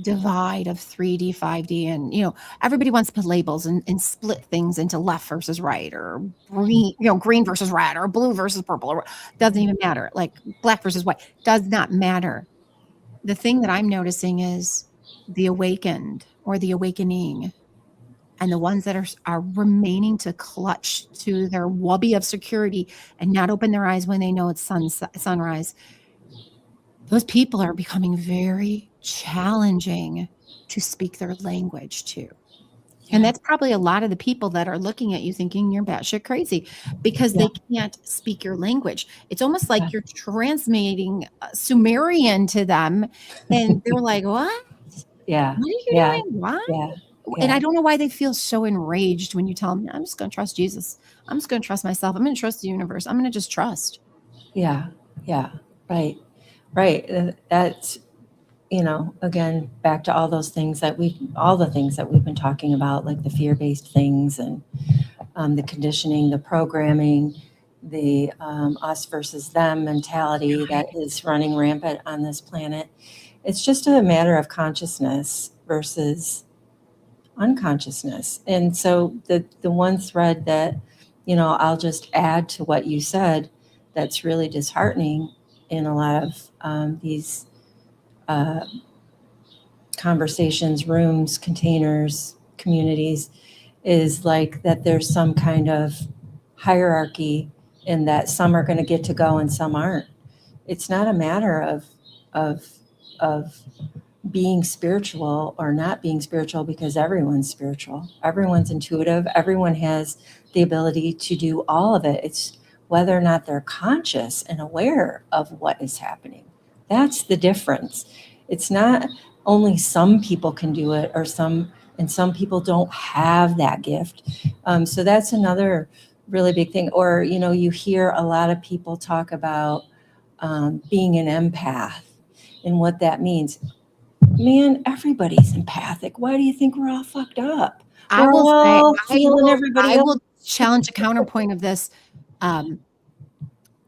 divide of 3D, 5D, and everybody wants to put labels and split things into left versus right, or green versus red, or blue versus purple, or doesn't even matter. Like black versus white does not matter. The thing that I'm noticing is the awakened or the awakening, and the ones that are remaining to clutch to their wubby of security and not open their eyes when they know it's sunrise. Those people are becoming very challenging to speak their language to. Yeah. And that's probably a lot of the people that are looking at you thinking you're batshit crazy, because they can't speak your language. It's almost like you're transmitting Sumerian to them, and they're like, what? Yeah. What are you doing? Why? Yeah. And I don't know why they feel so enraged when you tell them, I'm just going to trust Jesus. I'm just going to trust myself. I'm going to trust the universe. I'm going to just trust. Yeah. Yeah. Right. That's, again, back to all the things that we've been talking about, like the fear-based things and the conditioning, the programming, the us versus them mentality that is running rampant on this planet. It's just a matter of consciousness versus unconsciousness. And so the one thread that, I'll just add to what you said, that's really disheartening in a lot of these conversations, rooms, containers, communities, is like that there's some kind of hierarchy, in that some are going to get to go and some aren't. It's not a matter of being spiritual or not being spiritual, because everyone's spiritual. Everyone's intuitive. Everyone has the ability to do all of it. It's whether or not they're conscious and aware of what is happening. That's the difference. It's not only some people can do it, and some people don't have that gift. So that's another really big thing. Or, you hear a lot of people talk about being an empath and what that means. Man, everybody's empathic. Why do you think we're all fucked up? I We're will say, all feeling everybody I else. will challenge a counterpoint of this. Um,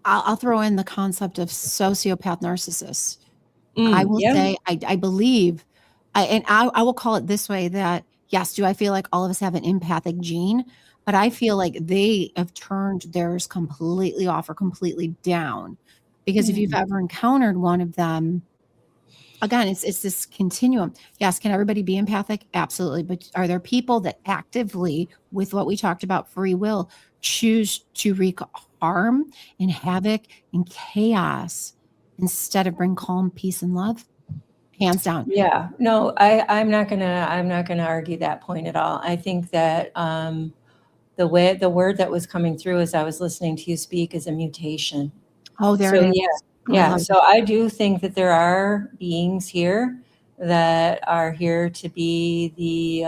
I'll throw in the concept of sociopath narcissist. I will Yeah. say, I believe, I will call it this way, that yes, do I feel like all of us have an empathic gene? But I feel like they have turned theirs completely off or completely down. Because if you've ever encountered one of them, again, it's this continuum. Yes, can everybody be empathic? Absolutely. But are there people that actively, with what we talked about, free will, choose to wreak harm and havoc and chaos instead of bring calm, peace, and love? Hands down. Yeah. No, I'm not gonna argue that point at all. I think that the word that was coming through as I was listening to you speak is a mutation. Oh, there it So is. yeah, Oh, I yeah. love it. So I do think that there are beings here that are here to be the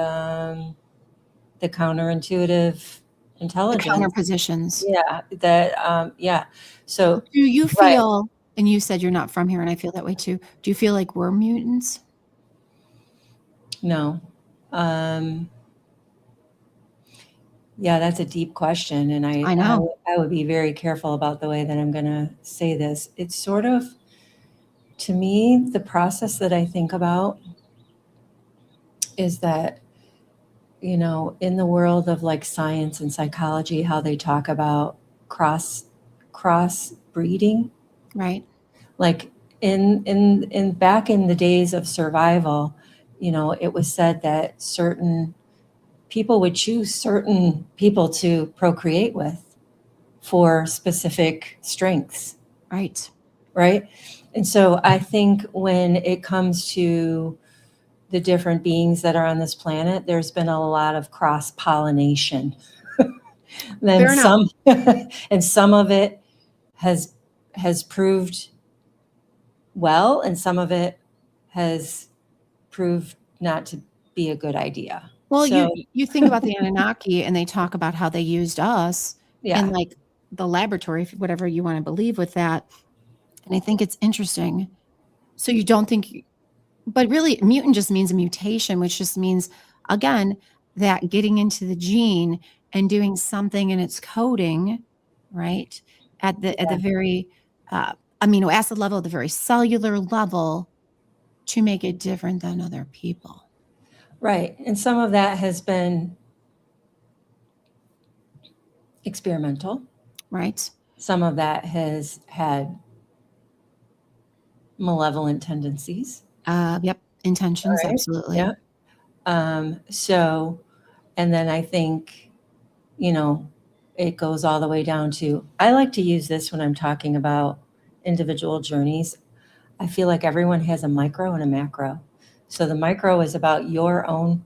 counterintuitive The counter intelligence. positions. Yeah, that yeah. So Do you right, feel, and you said you're not from here, and I feel that way too. Do you feel like we're mutants? no. Um yeah, that's a deep question, and I know. I would be very careful about the way that I'm going to say this. It's sort of, to me, the process that I think about is that, in the world of like science and psychology, how they talk about cross breeding, Right. like in back in the days of survival, it was said that certain people would choose certain people to procreate with for specific strengths, Right. right? And so I think when it comes to the different beings that are on this planet, there's been a lot of cross pollination. Then Fair enough. some, and some of it has proved well, and some of it has proved not to be a good idea. Well, So you think about the Anunnaki, and they talk about how they used us in yeah, like the laboratory, whatever you want to believe with that. And I think it's interesting. So you don't think, but really, mutant just means a mutation, which just means, again, that getting into the gene and doing something in its coding, right, at the yeah, very amino acid level, at the very cellular level, to make it different than other people, right. And some of that has been experimental. right? Some of that has had malevolent tendencies. Yep, All intentions, right. absolutely. Yeah. So, and then I think, you know, it goes all the way down to, I like to use this when I'm talking about individual journeys. I feel like everyone has a micro and a macro. So the micro is about your own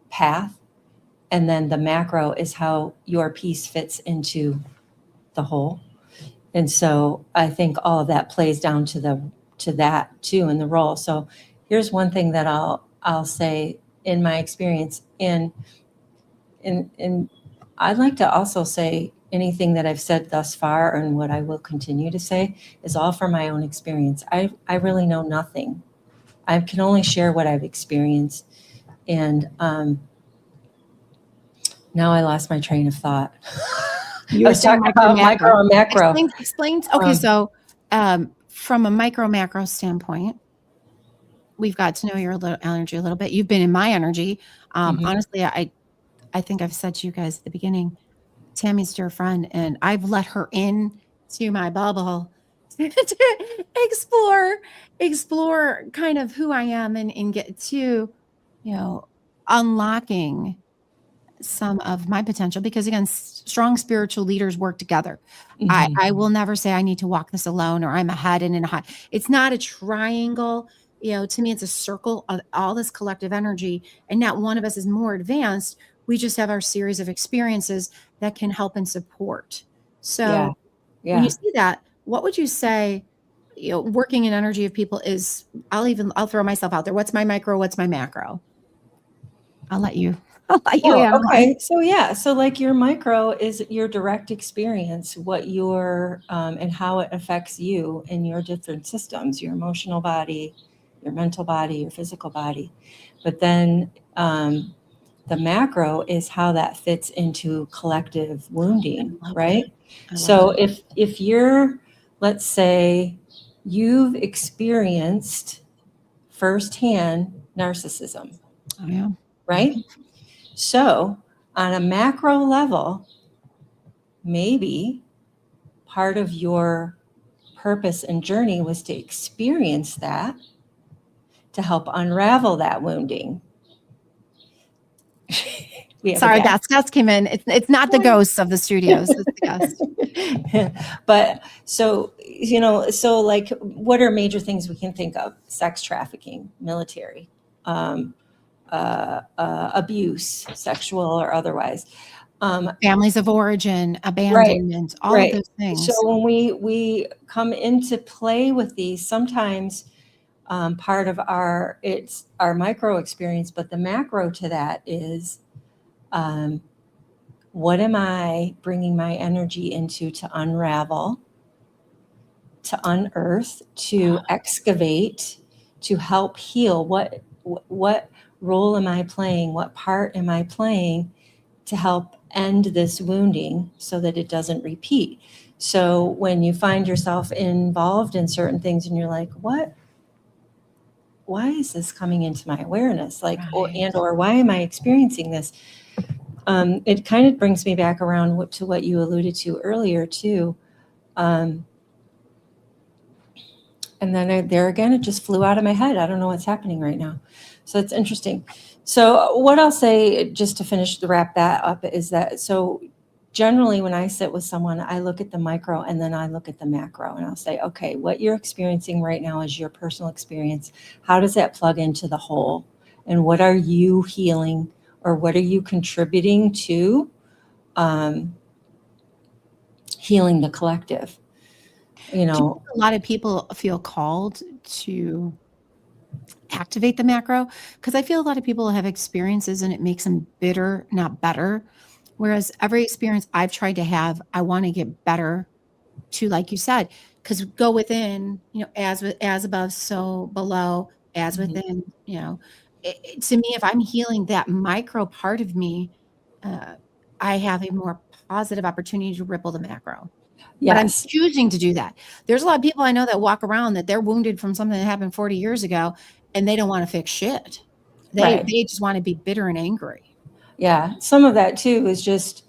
path, and then the macro is how your piece fits into the whole. And so I think all of that plays down to that too in the role. So here's one thing that I'll say in my experience, and I'd like to also say anything that I've said thus far and what I will continue to say is all from my own experience. I really know nothing. I can only share what I've experienced. And now I lost my train of thought. You I were was saying talking micro about macro. micro and macro. Explain. Okay, Um, so from a micro macro standpoint, we've got to know your energy a little bit. You've been in my energy. mhm. Honestly, I think I've said to you guys at the beginning, Tammy's dear friend, and I've let her in to my bubble to explore kind of who I am, and get to, unlocking some of my potential, because again, strong spiritual leaders work together. Mhm. I will never say I need to walk this alone, or I'm ahead and in a high. It's not a triangle. To me, it's a circle of all this collective energy, and not one of us is more advanced. We just have our series of experiences that can help and support. Yeah. So when you Yeah. see that, what would you say, working in energy of people is, I'll throw myself out there. What's my micro? What's my macro? I'll let you Oh, analyze. okay. So yeah, so like your micro is your direct experience, what your and how it affects you in your different systems, your emotional body, your mental body, your physical body. But then the macro is how that fits into collective wounding, I love that. right? I love So that. if you're, let's say, you've experienced firsthand narcissism, Oh, yeah. right? So, on a macro level, maybe part of your purpose and journey was to experience that to help unravel that wounding. We have a Sorry, guest. Gus came in. It's not the ghosts of the studios. It's the guest. But so, so like, what are major things we can think of? Sex trafficking, military, abuse, sexual or otherwise. Families of origin, Right, abandonment, all of right. those So things. when we come into play with these, sometimes part of it's our micro experience, but the macro to that is what am I bringing my energy into to unravel, to unearth, to excavate, to help heal? What role am I playing? What part am I playing to help end this wounding so that it doesn't repeat? So when you find yourself involved in certain things and you're like, why is this coming into my awareness? Like, Right. or why am I experiencing this? It kind of brings me back around to what you alluded to earlier too. And then there again, it just flew out of my head. I don't know what's happening right now. So it's interesting. So what I'll say, just to finish to wrap that up, is that so generally when I sit with someone, I look at the micro and then I look at the macro, and I'll say, okay, what you're experiencing right now is your personal experience. How does that plug into the whole? And what are you healing, or what are you contributing to healing the collective? Do you think a lot of people feel called to activate the macro? Because I feel a lot of people have experiences and it makes them bitter, not better. Whereas every experience I've tried to have, I want to get better to, like you said, because go within, as above, so below, as Mhm. within, to me, if I'm healing that micro part of me, uh, I have a more positive opportunity to ripple the macro. But I'm Yes, choosing to do that. There's a lot of people I know that walk around that they're wounded from something that happened 40 years ago and they don't want to fix shit. They right. they just want to be bitter and angry. Yeah, some of that too is just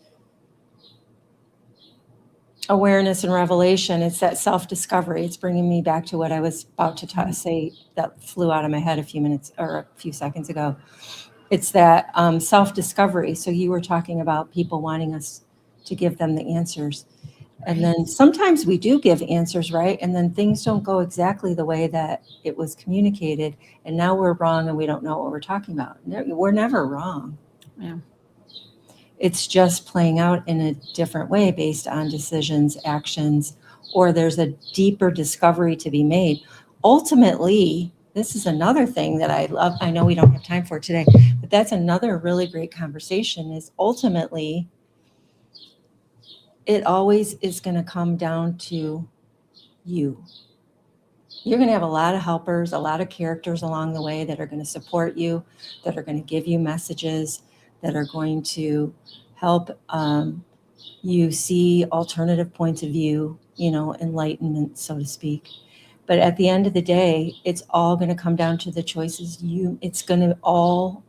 awareness and revelation. It's that self-discovery. It's bringing me back to what I was about to say that flew out of my head a few minutes or a few seconds ago. It's that self-discovery. So you were talking about people wanting us to give them the answers. And Right. then sometimes we do give answers, right? And then things don't go exactly the way that it was communicated. And now we're wrong and we don't know what we're talking about. We're never wrong. Yeah. It's just playing out in a different way based on decisions, actions, or there's a deeper discovery to be made. Ultimately, this is another thing that I love. I know we don't have time for today, but that's another really great conversation, is ultimately it always is going to come down to you. You're going to have a lot of helpers, a lot of characters along the way that are going to support you, that are going to give you messages, that are going to help you see alternative points of view, enlightenment, so to speak. But at the end of the day, it's all going to come down to the choices it's going to all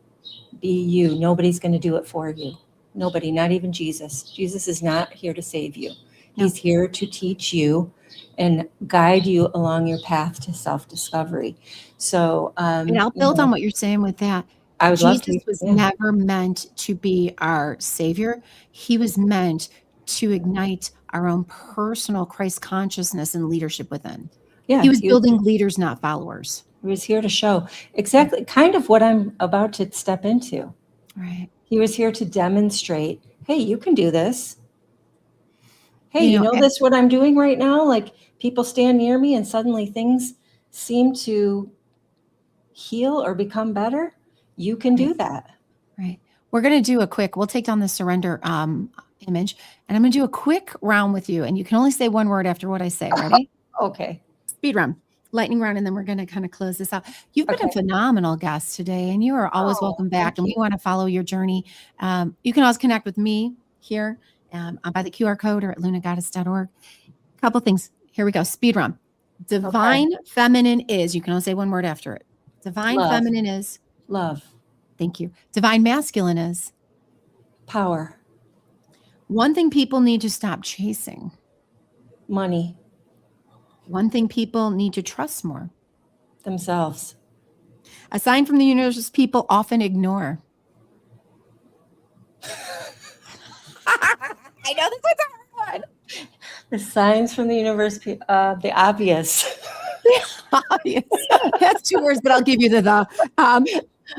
be you. Nobody's going to do it for you. Nobody, not even Jesus. Jesus is not here to save you. No. He's here to teach you and guide you along your path to self-discovery. So, And I'll build on what you're saying with that. I would love Jesus to. was Yeah. never meant to be our savior. He was meant to ignite our own personal Christ consciousness and leadership within. Yeah. He was building leaders, not followers. He was here to show exactly kind of what I'm about to step into. Right. He was here to demonstrate, hey, you can do this. Hey, You you know, know this, what I'm doing right now? Like, people stand near me and suddenly things seem to heal or become better. You can right, do that. Right. We're going to do we'll take down the surrender image, and I'm going to do a quick round with you. And you can only say one word after what I say. Ready? Okay. Speed round, lightning round, and then we're going to kind of close this out. You've been Okay. a phenomenal guest today, and you are always welcome back. And we want to follow your journey. You can always connect with me here by the QR code or at lunagoddess.org. A couple things. Here we go. Speed round. Divine feminine is, you can only say one word after it. Divine Love. feminine is Love. Thank you. Divine masculine is Power. one thing people need to stop chasing. Money. One thing people need to trust more. Themselves. A sign from the universe people often ignore. I know this one's a hard one. The signs from the universe, the obvious. Obvious. That's 2 words, but I'll give you the.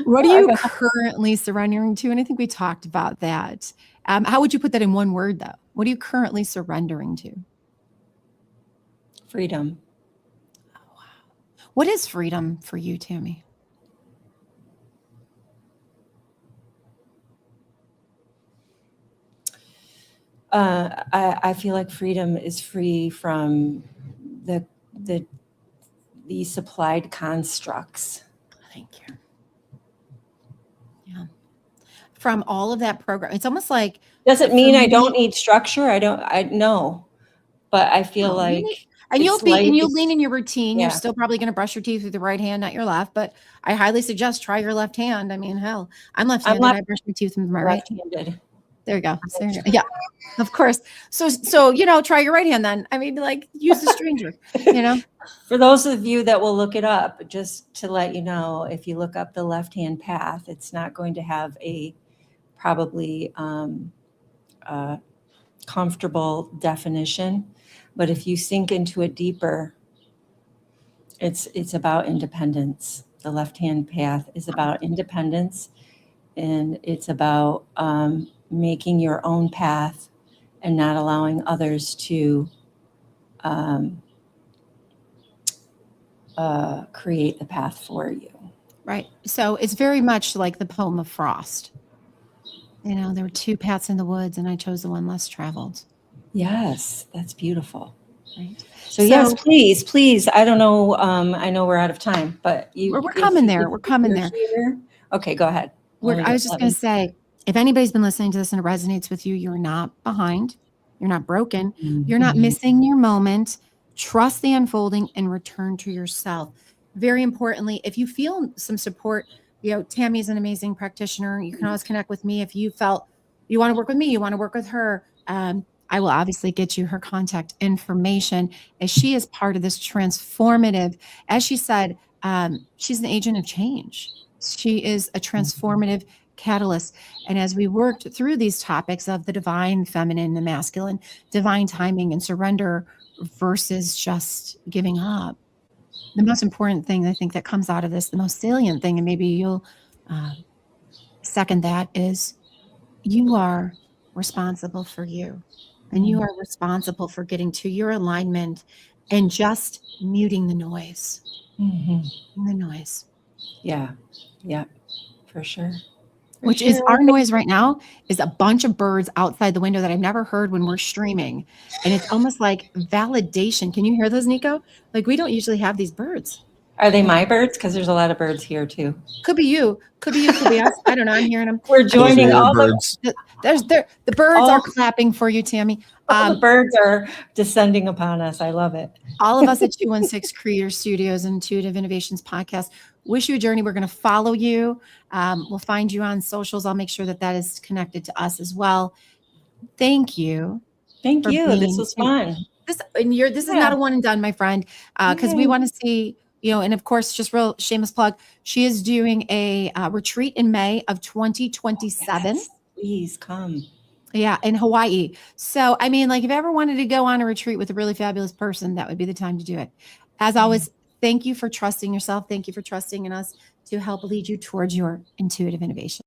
What are you currently surrendering to? And I think we talked about that. How would you put that in one word, though? What are you currently surrendering to? Freedom. Oh, wow. What is freedom for you, Tammy? I feel like freedom is free from the supplied constructs. Thank you. Yeah. From all of that program, it's almost like. Does it mean I don't need structure? I know, but I feel like. And you'll lean in your routine. Yeah. You're still probably going to brush your teeth with the right hand, not your left. But I highly suggest try your left hand. I mean, hell, I'm left-handed. I brush my teeth with my right. Left-handed. There you go. Yeah, of course. So try your right hand then. I mean, like use the stranger. For those of you that will look it up, just to let you know, if you look up the left-hand path, it's not going to have a probably comfortable definition. But if you sink into it deeper, it's about independence. The left-hand path is about independence, and it's about making your own path and not allowing others to create the path for you. Right. So it's very much like the poem of Frost. There were 2 paths in the woods, and I chose the one less traveled. Yes, that's beautiful. Right. So yes, please. I don't know. I know we're out of time, but we're coming there. We're coming there. Okay, go ahead. I was just going to say, if anybody's been listening to this and it resonates with you, you're not behind. You're not broken. Mm-hmm. You're not missing your moment. Trust the unfolding and return to yourself. Very importantly, if you feel some support, Tammy's an amazing practitioner. You can always connect with me. If you felt you want to work with me, you want to work with her, I will obviously get you her contact information, as she is part of this transformative, as she said, she's an agent of change. She is a transformative catalyst. And as we worked through these topics of the divine feminine, the masculine, divine timing and surrender versus just giving up, the most important thing I think that comes out of this, the most salient thing, and maybe you'll second that, is you are responsible for you. And you are responsible for getting to your alignment and just muting the noise. Mm-hmm. The noise. Yeah, for sure. Which is our noise right now is a bunch of birds outside the window that I've never heard when we're streaming. And it's almost like validation. Can you hear those, Nico? Like, we don't usually have these birds. Are they my birds? Because there's a lot of birds here too. Could be you. Could be us. I don't know. I'm hearing them. We're joining all birds. The birds are clapping for you, Tammy. The birds are descending upon us. I love it. All of us at 216 Creator Studios and Intuitive Innovations Podcast wish you a journey. We're going to follow you. We'll find you on socials. I'll make sure that is connected to us as well. Thank you. Thank you. This was fun. This is not a one and done, my friend, because we want to see, and of course, just real shameless plug, she is doing a retreat in May of 2027. Yes, please come. Yeah, in Hawaii. So, I mean, like, if you ever wanted to go on a retreat with a really fabulous person, that would be the time to do it. As always, thank you for trusting yourself. Thank you for trusting in us to help lead you towards your intuitive innovation.